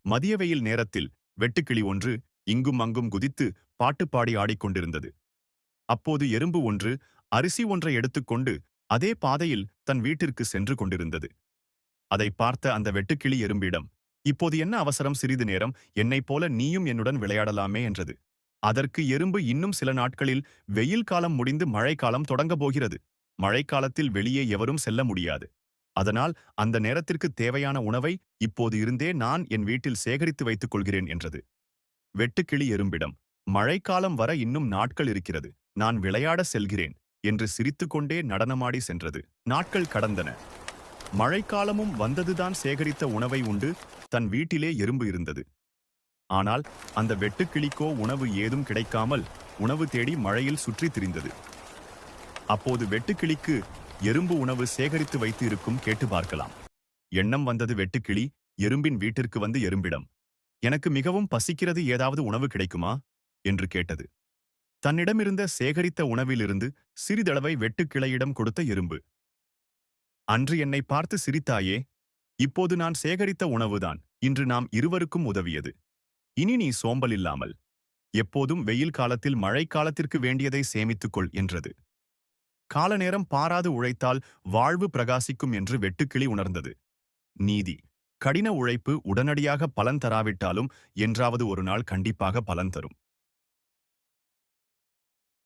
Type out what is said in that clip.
மதிய வெயில் நேரத்தில் வெட்டுக்கிளி ஒன்று இங்கும் அங்கும் குதித்து பாட்டு பாடி ஆடிக்கொண்டிருந்தது. அப்போது எறும்பு ஒன்று அரிசி ஒன்றை எடுத்துக்கொண்டு அதே பாதையில் தன் வீட்டிற்கு சென்று கொண்டிருந்தது. அதை பார்த்த அந்த வெட்டுக்கிளி எறும்பிடம், "இப்போது என்ன அவசரம்? சிறிது நேரம் என்னைப் போல நீயும் என்னுடன் விளையாடலாமே" என்றது. அதற்கு எறும்பு, "இன்னும் சில நாட்களில் வெயில் காலம் முடிந்து மழைக்காலம் தொடங்கப் போகிறது. மழைக்காலத்தில் வெளியே எவரும் செல்ல முடியாது. அதனால் அந்த நேரத்திற்கு தேவையான உணவை இப்போது இருந்தே நான் என் வீட்டில் சேகரித்து வைத்துக் கொள்கிறேன்" என்றது. வெட்டுக்கிளி எறும்பிடம், "மழைக்காலம் வர இன்னும் நாட்கள் இருக்கிறது. நான் விளையாட செல்கிறேன்" என்று சிரித்துக்கொண்டே நடனமாடி சென்றது. நாட்கள் கடந்தன. மழைக்காலமும் வந்ததுதான். சேகரித்த உணவை உண்டு தன் வீட்டிலே எறும்பு இருந்தது. ஆனால் அந்த வெட்டுக்கிளிக்கோ உணவு ஏதும் கிடைக்காமல் உணவு தேடி மழையில் சுற்றித் திரிந்தது. அப்போது வெட்டுக்கிளிக்கு எறும்பு உணவு சேகரித்து வைத்து இருக்கும் கேட்டு பார்க்கலாம் எண்ணம் வந்தது. வெட்டுக்கிளி எறும்பின் வீட்டிற்கு வந்து எறும்பிடம், "எனக்கு மிகவும் பசிக்கிறது, ஏதாவது உணவு கிடைக்குமா?" என்று கேட்டது. தன்னிடமிருந்த சேகரித்த உணவிலிருந்து சிறிதளவை வெட்டுக்கிளையிடம் கொடுத்த எறும்பு, "அன்று என்னை பார்த்து சிரித்தாயே, இப்போது நான் சேகரித்த உணவுதான் இன்று நாம் இருவருக்கும் உதவியது. இனி நீ சோம்பல் இல்லாமல் எப்போதும் வெயில் காலத்தில் மழைக்காலத்திற்கு வேண்டியதை சேமித்துக்கொள்" என்றது. காலநேரம் பாராது உழைத்தால் வாழ்வு பிரகாசிக்கும் என்று வெட்டுக்கிளி உணர்ந்தது. நீதி: கடின உழைப்பு உடனடியாக பலன் தராவிட்டாலும் என்றாவது ஒரு நாள் கண்டிப்பாக பலன் தரும்.